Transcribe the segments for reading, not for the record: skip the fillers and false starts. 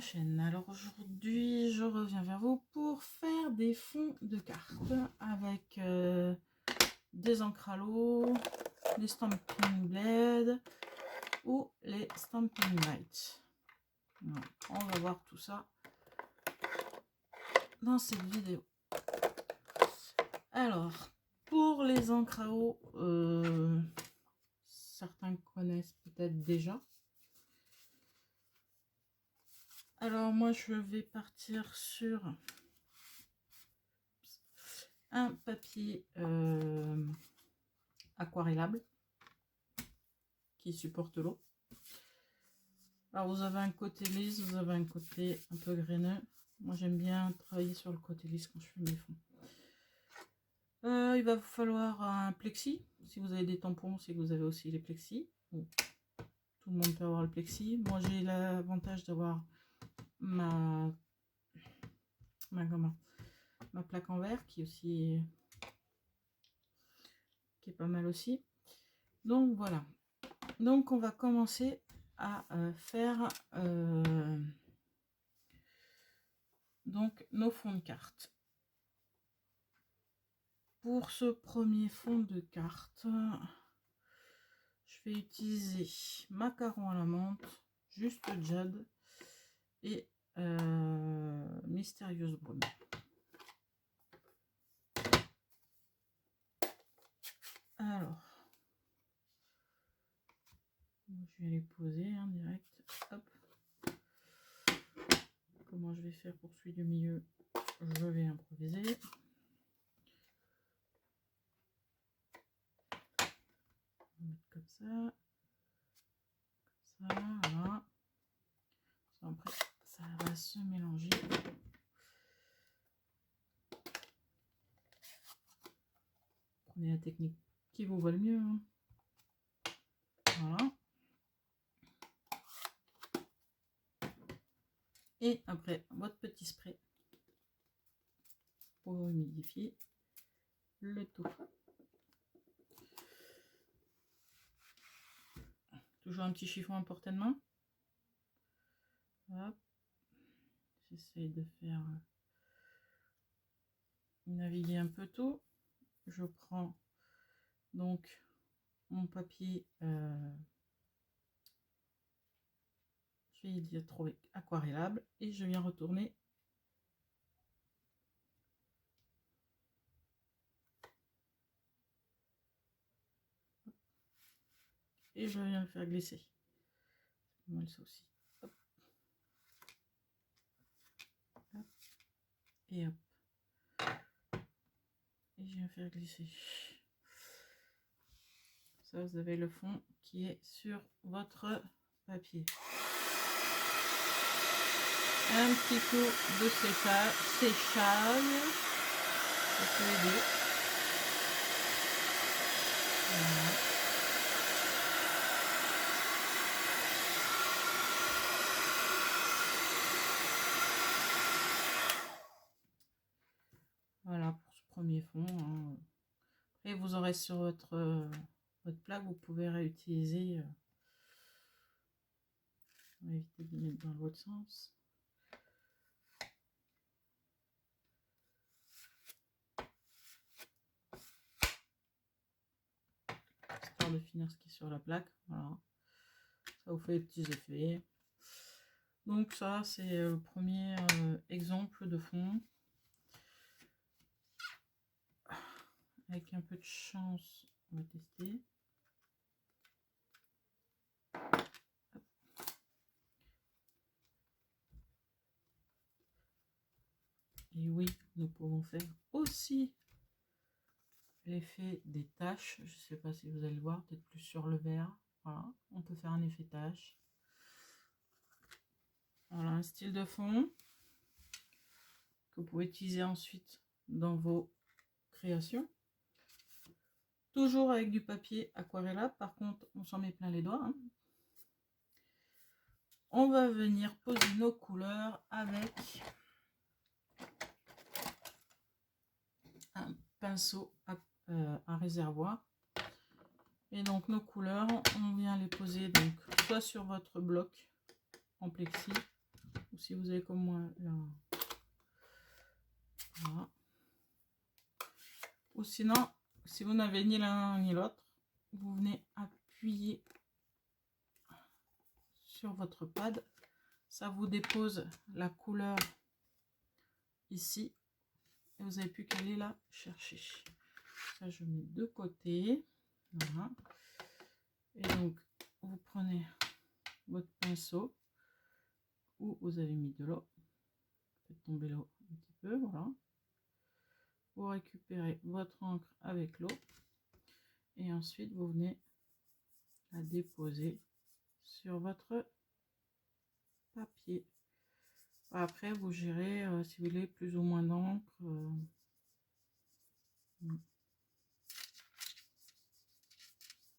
ma chaîne. Alors aujourd'hui je reviens vers vous pour faire des fonds de cartes avec des encres à l'eau, les Stampin' Blade ou les Stampin' Light. Voilà. On va voir tout ça dans cette vidéo. Alors pour les encres à eau, certains connaissent peut-être déjà. Alors moi je vais partir sur un papier aquarellable qui supporte l'eau. Alors vous avez un côté lisse, vous avez un côté un peu graineux. Moi j'aime bien travailler sur le côté lisse quand je fais mes fonds. Il va vous falloir un plexi. Si vous avez des tampons, c'est que vous avez aussi les plexis. Bon, tout le monde peut avoir le plexi. Moi j'ai l'avantage d'avoir ma plaque en verre qui est pas mal aussi. Donc voilà. Donc on va commencer à faire donc nos fonds de cartes. Pour ce premier fond de carte, je vais utiliser macaron à la menthe, juste jade et mystérieuse brume. Alors, je vais les poser en direct. Hop. Comment je vais faire pour celui du milieu? Je vais improviser. On va mettre comme ça. Voilà. Après, ça va se mélanger. Prenez la technique qui vous va le mieux. Hein. Voilà. Et après, votre petit spray pour humidifier le tout. Toujours un petit chiffon à portée de main. Hop. J'essaye de faire naviguer un peu tout. Je prends donc mon papier, je vais dire trouver aquarellable, et je viens retourner et je viens le faire glisser. C'est mal ça aussi. Hop. Hop. Et hop. Et je viens faire glisser. Ça, vous avez le fond qui est sur votre papier. Un petit coup de séchage, ça peut aider. Voilà. Voilà pour ce premier fond. Hein. Après, vous aurez sur votre plaque, vous pouvez réutiliser. On va éviter de mettre dans l'autre sens. Histoire de finir ce qui est sur la plaque. Voilà. Ça vous fait des petits effets. Donc ça, c'est le premier exemple de fond. Avec un peu de chance, on va tester. Hop. Et oui, nous pouvons faire aussi l'effet des taches. Je ne sais pas si vous allez le voir, peut-être plus sur le verre. Voilà, on peut faire un effet tache. Voilà, un style de fond que vous pouvez utiliser ensuite dans vos créations. Toujours avec du papier aquarellable, par contre on s'en met plein les doigts. Hein. On va venir poser nos couleurs avec un pinceau à réservoir. Et donc nos couleurs, on vient les poser donc soit sur votre bloc en plexi, ou si vous avez comme moi là, voilà. Ou sinon, si vous n'avez ni l'un ni l'autre, vous venez appuyer sur votre pad, ça vous dépose la couleur ici et vous n'avez plus qu'à aller la chercher. Ça, je mets de côté, voilà. Et donc vous prenez votre pinceau où vous avez mis de l'eau, faites tomber l'eau un petit peu, voilà. Vous récupérez votre encre avec l'eau et ensuite vous venez la déposer sur votre papier. Après vous gérez si vous voulez plus ou moins d'encre.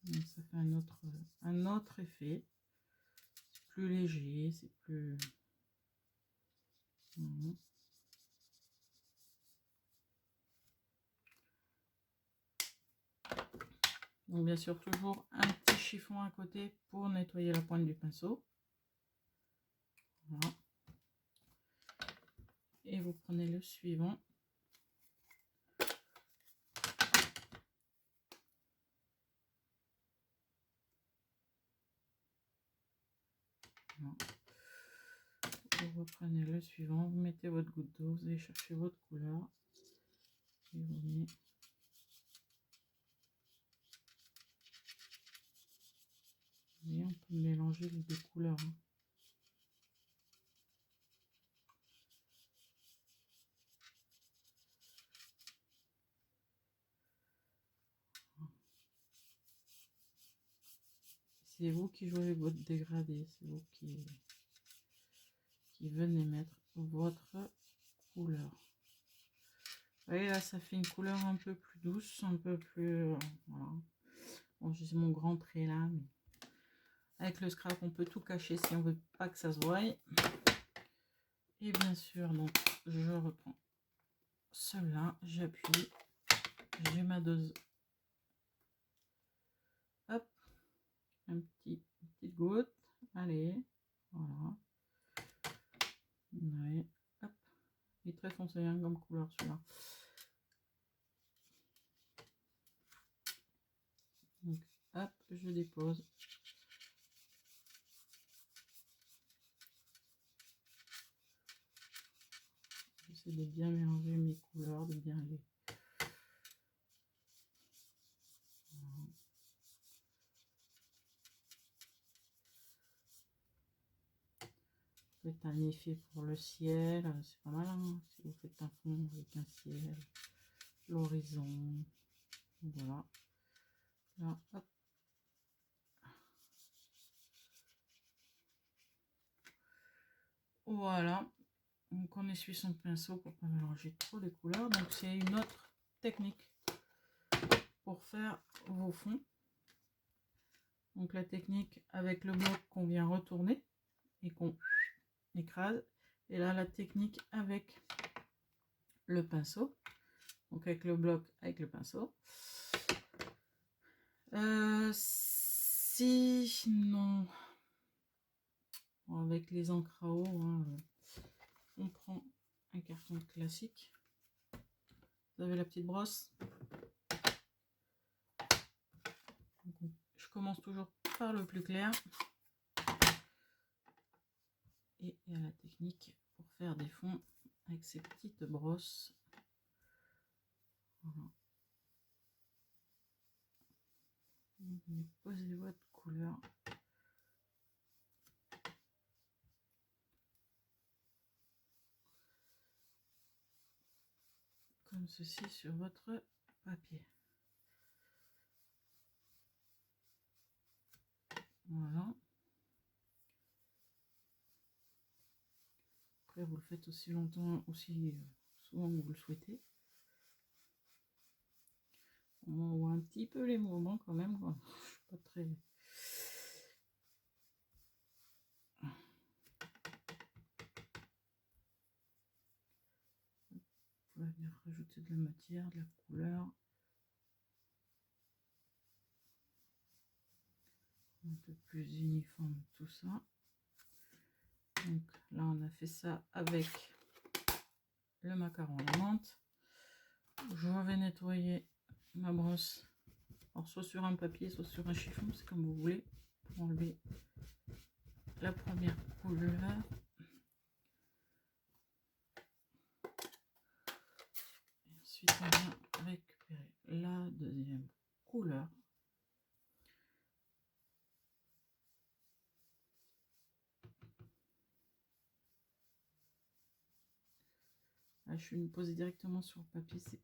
Ça fait un autre effet. C'est plus léger, c'est plus... Donc bien sûr toujours un petit chiffon à côté pour nettoyer la pointe du pinceau. Voilà. Et vous prenez le suivant. Voilà. Vous reprenez le suivant, vous mettez votre goutte d'eau, vous allez chercher votre couleur. Et vous venez... Et on peut mélanger les deux couleurs. C'est vous qui jouez votre dégradé, c'est vous qui venez mettre votre couleur. Vous voyez là, ça fait une couleur un peu plus douce, un peu plus... voilà. Bon, j'ai mon grand trait là, mais avec le scrap, on peut tout cacher si on veut pas que ça se voie. Et bien sûr, donc, je reprends cela, j'appuie, j'ai ma dose. Hop, une petite goutte. Allez, voilà. Allez, hop. Il est très foncé hein, comme couleur celui-là. Donc, hop, je dépose. J'essaie de bien mélanger mes couleurs, de bien les... Voilà. Faites un effet pour le ciel, c'est pas mal hein, si vous faites un fond avec un ciel, l'horizon, voilà. Là, hop. Voilà, donc on essuie son pinceau pour pas mélanger trop les couleurs. Donc c'est une autre technique pour faire vos fonds. Donc la technique avec le bloc qu'on vient retourner et qu'on écrase. Et là la technique avec le pinceau. Donc avec le bloc, avec le pinceau. Sinon, avec les encres à eau, hein, on prend un carton classique. Vous avez la petite brosse. Donc, je commence toujours par le plus clair. Et il y a la technique pour faire des fonds avec ces petites brosses. Voilà. Vous venez poser votre couleur. Comme ceci sur votre papier. Voilà. Après, vous le faites aussi longtemps, aussi souvent que vous le souhaitez. On voit un petit peu les mouvements quand même. Quoi. Je suis pas très... On va venir rajouter de la matière, de la couleur. Un peu plus uniforme tout ça. Donc là, on a fait ça avec le macaron à la menthe. Je vais nettoyer ma brosse. Alors, soit sur un papier, soit sur un chiffon, c'est comme vous voulez. Pour enlever la première couleur. Et ensuite, on vient récupérer la deuxième couleur. Là, je suis une posée directement sur le papier, c'est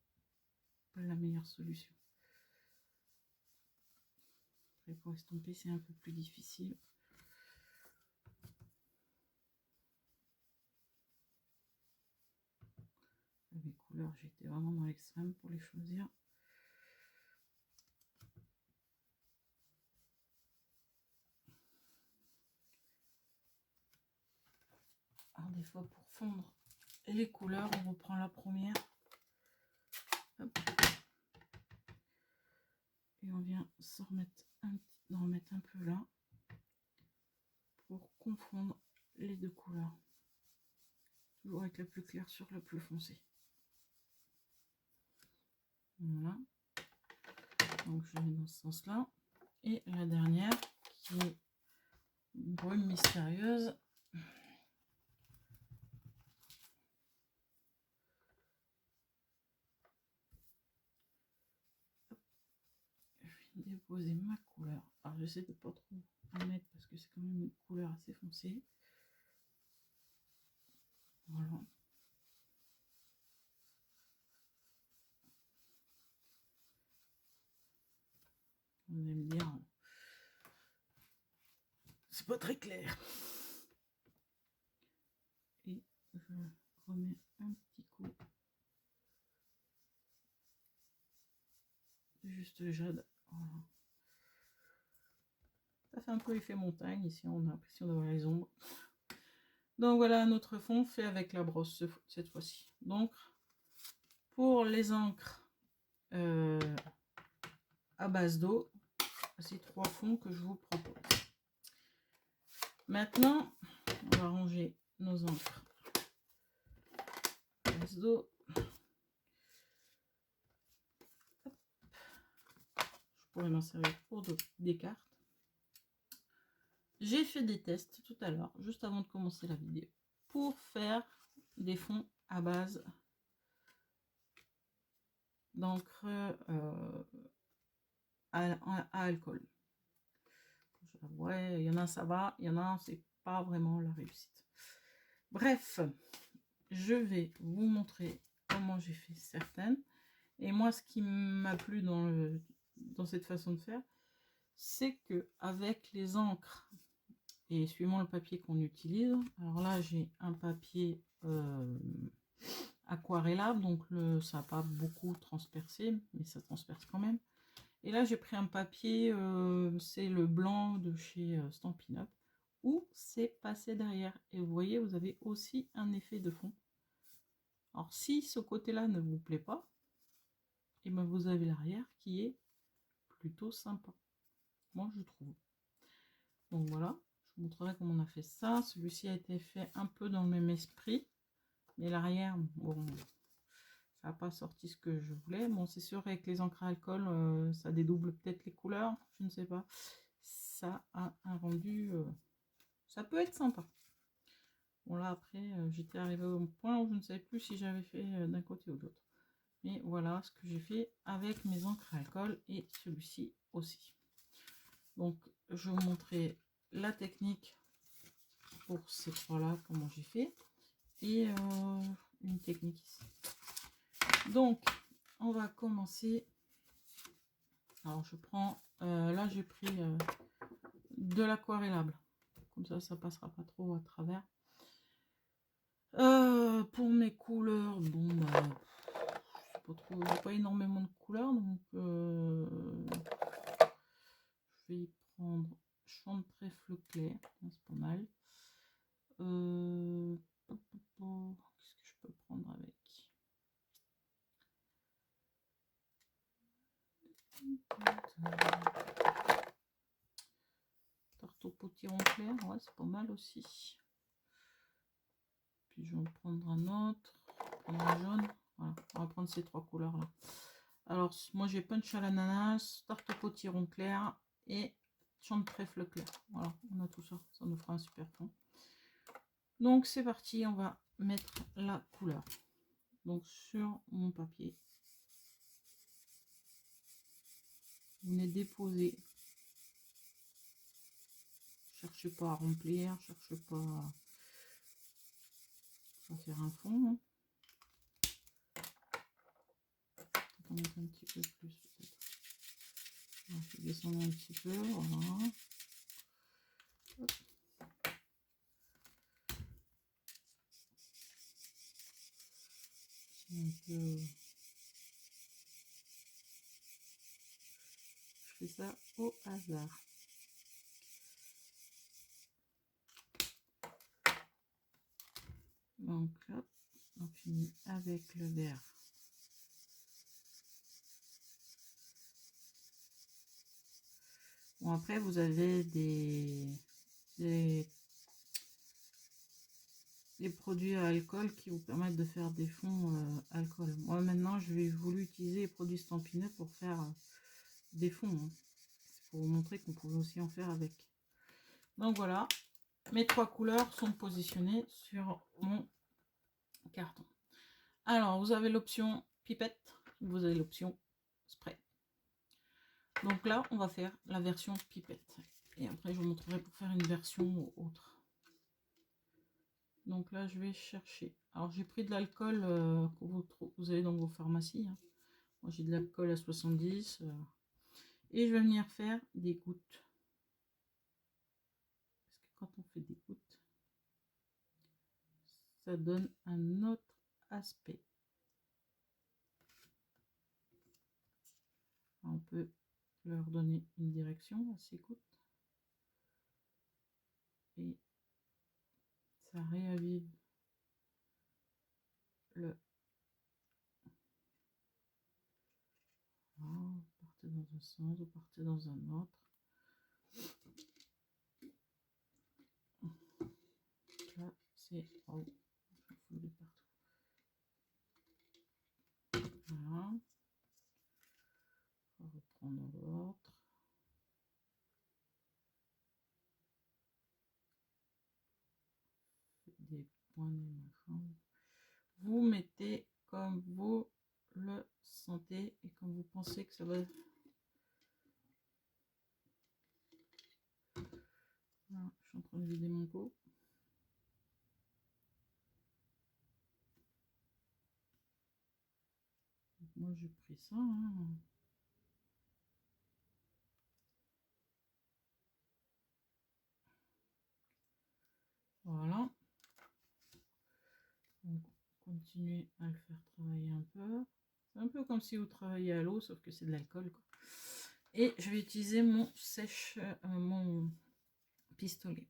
pas la meilleure solution. Après, pour estomper, c'est un peu plus difficile. Les couleurs, j'étais vraiment dans l'extrême pour les choisir. Alors des fois, pour fondre les couleurs, on reprend la première. Hop. Et on vient s'en remettre un peu là pour confondre les deux couleurs. Toujours avec la plus claire sur la plus foncée. Voilà. Donc je vais dans ce sens-là. Et la dernière qui est brume mystérieuse. Je vais déposer ma couleur. Alors j'essaie de pas trop en mettre parce que c'est quand même une couleur assez foncée. Voilà. Vous allez me dire, c'est pas très clair. Et je remets un petit coup de juste jade. Voilà. Ça fait un peu effet montagne. Ici, on a l'impression d'avoir les ombres. Donc voilà notre fond fait avec la brosse cette fois-ci. Donc pour les encres à base d'eau, voici 3 fonds que je vous propose. Maintenant, on va ranger nos encres à base d'eau. Je pourrais m'en servir pour des cartes. J'ai fait des tests tout à l'heure, juste avant de commencer la vidéo, pour faire des fonds à base d'encre à alcool. Ouais, il y en a ça va, il y en a c'est pas vraiment la réussite. Bref, je vais vous montrer comment j'ai fait certaines. Et moi, ce qui m'a plu dans cette façon de faire, c'est que avec les encres et suivant le papier qu'on utilise, alors là j'ai un papier aquarellable, donc ça n'a pas beaucoup transpercé, mais ça transperce quand même. Et là j'ai pris un papier, c'est le blanc de chez Stampin' Up, où c'est passé derrière. Et vous voyez, vous avez aussi un effet de fond. Alors si ce côté-là ne vous plaît pas, et ben vous avez l'arrière qui est plutôt sympa, moi je trouve. Donc voilà, je vous montrerai comment on a fait ça. Celui-ci a été fait un peu dans le même esprit, mais l'arrière, bon, ça n'a pas sorti ce que je voulais. Bon, c'est sûr, avec les encres à alcool, ça dédouble peut-être les couleurs, je ne sais pas. Ça a un rendu, ça peut être sympa. Bon là après, j'étais arrivée au point où je ne savais plus si j'avais fait d'un côté ou de l'autre. Mais voilà ce que j'ai fait avec mes encres à alcool et celui-ci aussi. Donc je vais vous montrer la technique pour ces trois-là, comment j'ai fait. Et une technique ici. Donc on va commencer. Alors je prends, là j'ai pris de l'aquarellable. Comme ça passera pas trop à travers. Pour mes couleurs, bon bah, je sais pas trop, j'ai pas énormément de couleurs, donc je vais y prendre champ de trèfle clair, c'est pas mal. Qu'est-ce que je peux prendre avec? Tarte au potiron clair, ouais, c'est pas mal aussi. Puis je vais en prendre un autre, prendre un jaune. Voilà, on va prendre ces 3 couleurs là. Alors moi j'ai punch à l'ananas, tarte au potiron clair et champ de trèfle clair. Voilà, on a tout ça, ça nous fera un super fond. Donc c'est parti, on va mettre la couleur. Donc sur mon papier, vous venez déposer. Cherchez pas à remplir, cherchez pas à faire un fond. On va mettre un petit peu plus peut-être. On va descendre un petit peu, voilà. Hop. Un peu... Je fais ça au hasard. Donc hop, on finit avec le vert. Bon, après vous avez des produits à alcool qui vous permettent de faire des fonds alcool. Moi maintenant je vais voulu utiliser les produits Stampin' Up pour faire des fonds. Hein. Pour vous montrer qu'on pouvait aussi en faire avec. Donc voilà, mes 3 couleurs sont positionnées sur mon carton. Alors vous avez l'option pipette, vous avez l'option spray. Donc là on va faire la version pipette et après je vous montrerai pour faire une version autre. Donc là je vais chercher, alors j'ai pris de l'alcool que vous avez dans vos pharmacies, hein. Moi j'ai de l'alcool à 70 et je vais venir faire des gouttes, parce que quand on fait des gouttes ça donne un autre aspect. On peut leur donner une direction à ces gouttes et ça réavive le... Vous partez dans un sens, vous partez dans un autre. Là, c'est... Oh, je fous partout. Voilà. On va reprendre l'autre. Des points de machin. Vous mettez comme vous le sentez et comme vous pensez que ça va... Voilà, je suis en train de vider mon pot. Donc moi j'ai pris ça. Hein. Voilà. Donc continuez à le faire travailler un peu. C'est un peu comme si vous travaillez à l'eau, sauf que c'est de l'alcool. Et je vais utiliser mon sèche, mon pistolet.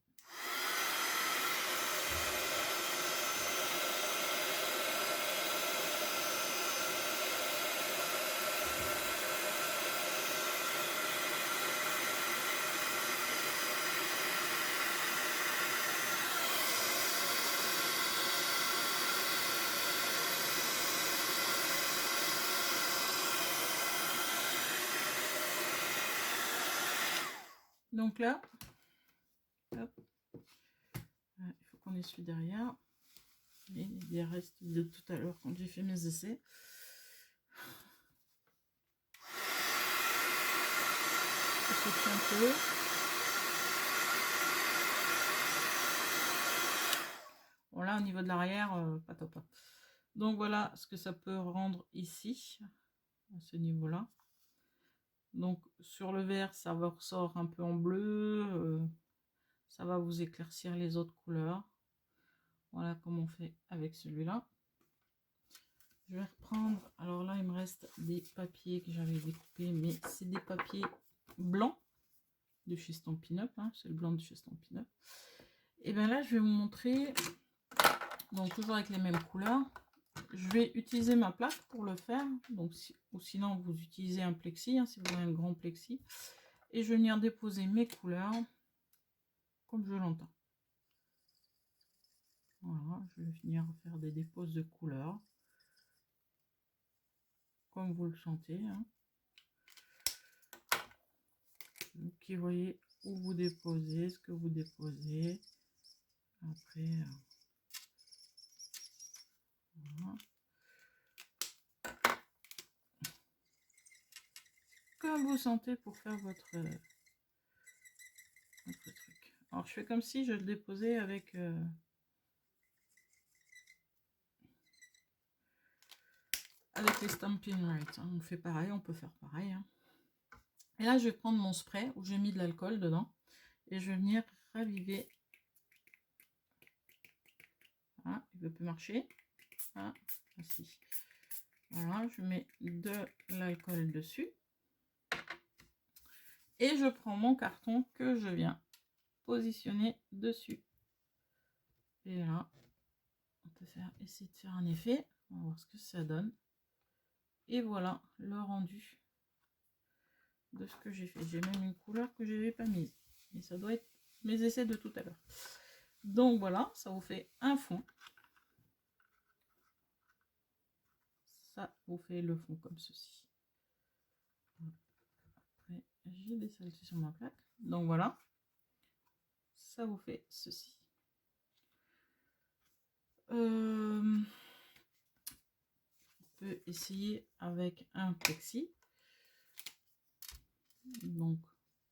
Donc là, hop, il faut qu'on essuie derrière. Et des restes de tout à l'heure quand j'ai fait mes essais. Je un peu. Bon là au niveau de l'arrière, pas top. Donc voilà ce que ça peut rendre ici, à ce niveau-là. Donc sur le vert, ça ressort un peu en bleu. Ça va vous éclaircir les autres couleurs. Voilà comment on fait avec celui-là. Je vais reprendre, alors là il me reste des papiers que j'avais découpés, mais c'est des papiers blancs de chez Stampin' Up, hein, c'est le blanc de chez Stampin' Up. Et bien là je vais vous montrer, donc toujours avec les mêmes couleurs. Je vais utiliser ma plaque pour le faire, donc ou sinon vous utilisez un plexi, hein, si vous avez un grand plexi. Et je vais venir déposer mes couleurs comme je l'entends. Voilà, je vais venir faire des déposes de couleurs. Comme vous le sentez. Hein. Vous qui voyez où vous déposez, ce que vous déposez. Après, voilà. Comme vous sentez pour faire votre truc. Alors, je fais comme si je le déposais avec... avec les Stampin' Right. Hein. On fait pareil, on peut faire pareil. Hein. Et là, je vais prendre mon spray où j'ai mis de l'alcool dedans. Et je vais venir raviver. Voilà, il ne veut plus marcher. Ah, ainsi. Voilà, je mets de l'alcool dessus. Et je prends mon carton que je viens positionner dessus. Et là, on peut essayer de faire un effet. On va voir ce que ça donne. Et voilà le rendu de ce que j'ai fait. J'ai même une couleur que je n'avais pas mise. Et ça doit être mes essais de tout à l'heure. Donc voilà, ça vous fait un fond. Ça vous fait le fond comme ceci. Après, j'ai des saletés sur ma plaque. Donc voilà, ça vous fait ceci. On peut essayer avec un plexi. Donc,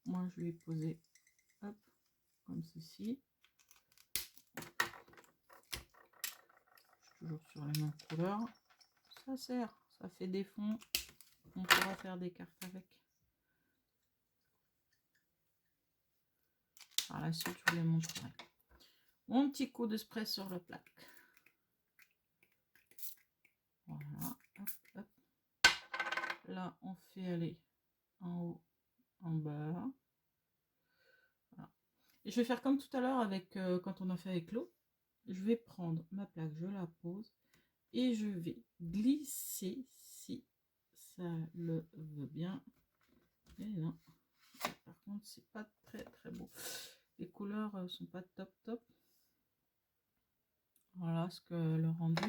moi, je vais poser hop, comme ceci. Je suis toujours sur la même couleur. Ça sert, ça fait des fonds. On pourra faire des cartes avec. Par la suite, je vous les montrerai. Mon petit coup de spray sur la plaque. Voilà, hop, hop. Là, on fait aller en haut, en bas. Voilà. Et je vais faire comme tout à l'heure avec quand on a fait avec l'eau. Je vais prendre ma plaque, je la pose et je vais glisser si ça le veut bien. Et non, par contre, c'est pas très très beau. Les couleurs sont pas top top. Voilà ce que le rendu.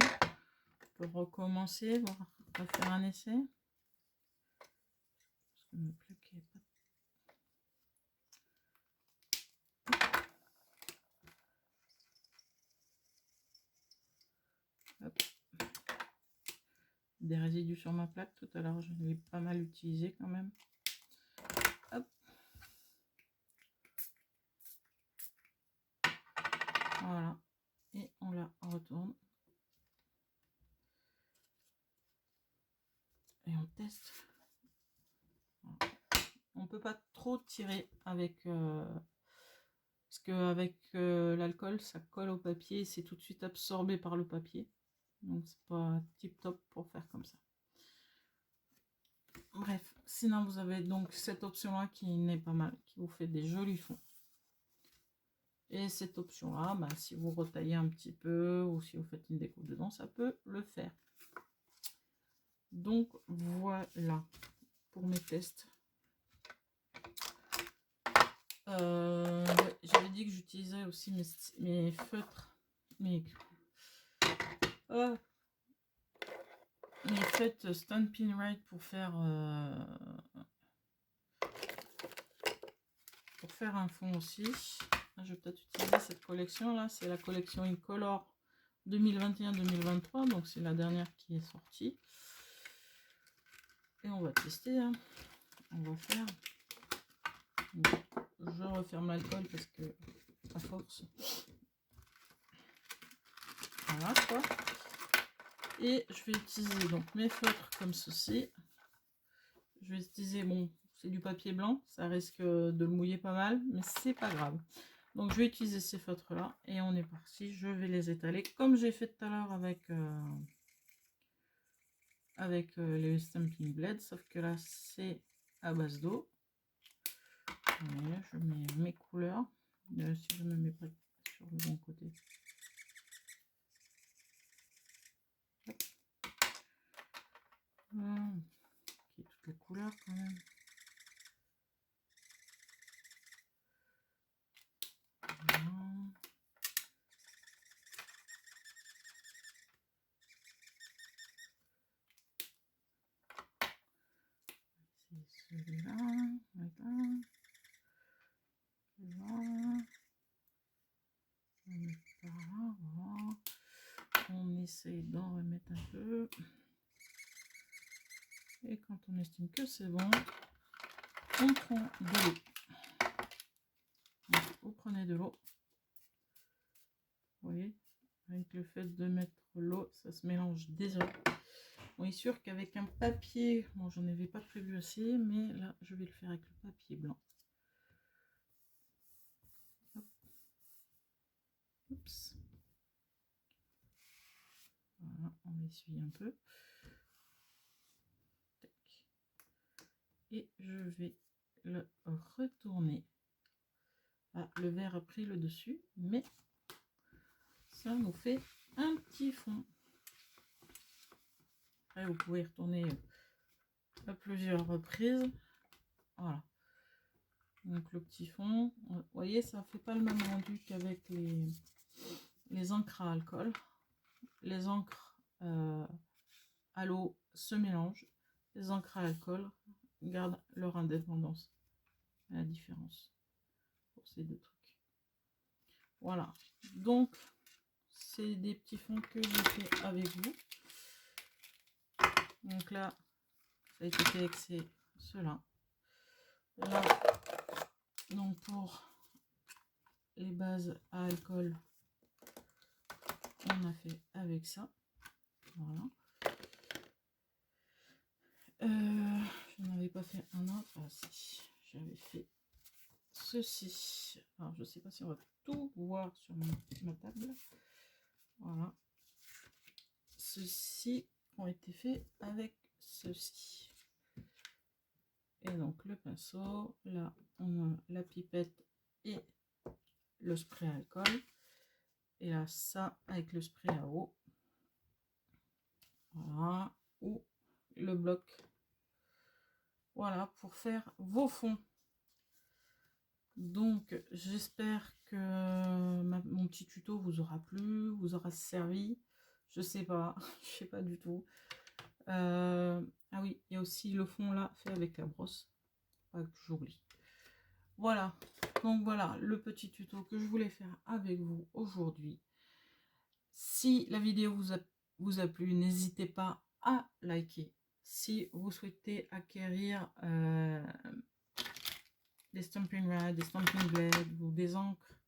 On peut recommencer, voir, on va faire un essai. Parce que ma plaque est pas... Hop. Des résidus sur ma plaque. Tout à l'heure, je l'ai pas mal utilisé quand même. Hop. Voilà. Et on la retourne. Et on teste. Voilà. On peut pas trop tirer avec... parce qu'avec l'alcool, ça colle au papier et c'est tout de suite absorbé par le papier. Donc, c'est pas tip top pour faire comme ça. Bref, sinon vous avez donc cette option-là qui n'est pas mal, qui vous fait des jolis fonds. Et cette option-là, bah, si vous retaillez un petit peu ou si vous faites une découpe dedans, ça peut le faire. Donc voilà pour mes tests. J'avais dit que j'utilisais aussi mes feutres, mes feutres Stampin' Right pour faire un fond aussi. Je vais peut-être utiliser cette collection là, c'est la collection Incolor 2021-2023, donc c'est la dernière qui est sortie. Et on va tester, hein. On va faire. Je referme l'alcool parce que à force. Voilà quoi. Et je vais utiliser donc mes feutres comme ceci. Je vais utiliser, bon, c'est du papier blanc, ça risque de le mouiller pas mal, mais c'est pas grave. Donc je vais utiliser ces feutres là et on est parti. Je vais les étaler comme j'ai fait tout à l'heure avec les Stampin' Blade, sauf que là c'est à base d'eau. Je mets mes couleurs, si je ne me mets pas sur le bon côté. Voilà. Okay, toutes les couleurs quand même. Voilà. celui-là, voilà. Voilà. On va mettre par là, voilà. On essaye d'en remettre un peu. Et quand on estime que c'est bon, on prend de l'eau. Vous prenez de l'eau. Vous voyez, avec le fait de mettre l'eau, ça se mélange déjà. On est sûr qu'avec un papier, bon, j'en avais pas prévu assez, mais là, je vais le faire avec le papier blanc. Hop. Oups. Voilà, on essuie un peu. Tac. Et je vais le retourner. Ah, le verre a pris le dessus, mais ça nous fait un petit fond. Après, vous pouvez retourner à plusieurs reprises. Voilà. Donc le petit fond, vous voyez, ça fait pas le même rendu qu'avec les encres à alcool. Les encres à l'eau se mélangent. Les encres à alcool gardent leur indépendance. La différence pour ces deux trucs. Voilà. Donc, c'est des petits fonds que j'ai fait avec vous. Donc là, ça a été fait avec ceux-là. Là, donc pour les bases à alcool, on a fait avec ça. Voilà. Je n'avais pas fait un autre. Ah si, j'avais fait ceci. Alors je sais pas si on va tout voir sur ma table. Voilà. Ceux-ci ont été faits avec ceci. Et donc le pinceau, là on a la pipette et le spray à alcool. Et là ça avec le spray à eau. Voilà. Ou le bloc. Voilà pour faire vos fonds. Donc j'espère que mon petit tuto vous aura plu, vous aura servi. Je sais pas, je sais pas du tout. Ah oui, il y a aussi le fond là fait avec la brosse. Pas que j'oublie. Voilà, donc voilà le petit tuto que je voulais faire avec vous aujourd'hui. Si la vidéo vous a plu, n'hésitez pas à liker. Si vous souhaitez acquérir des Stampin' Rad, des Stampin' Blade ou des encres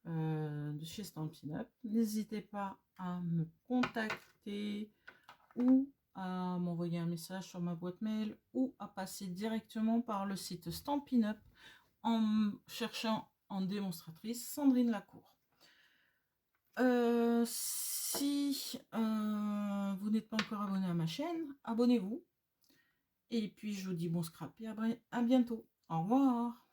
de chez Stampin' Up, n'hésitez pas à me contacter ou à m'envoyer un message sur ma boîte mail ou à passer directement par le site Stampin' Up en cherchant en démonstratrice Sandrine Lacour. Si vous n'êtes pas encore abonné à ma chaîne, abonnez-vous. Et puis je vous dis bon scrap et à bientôt. Au revoir.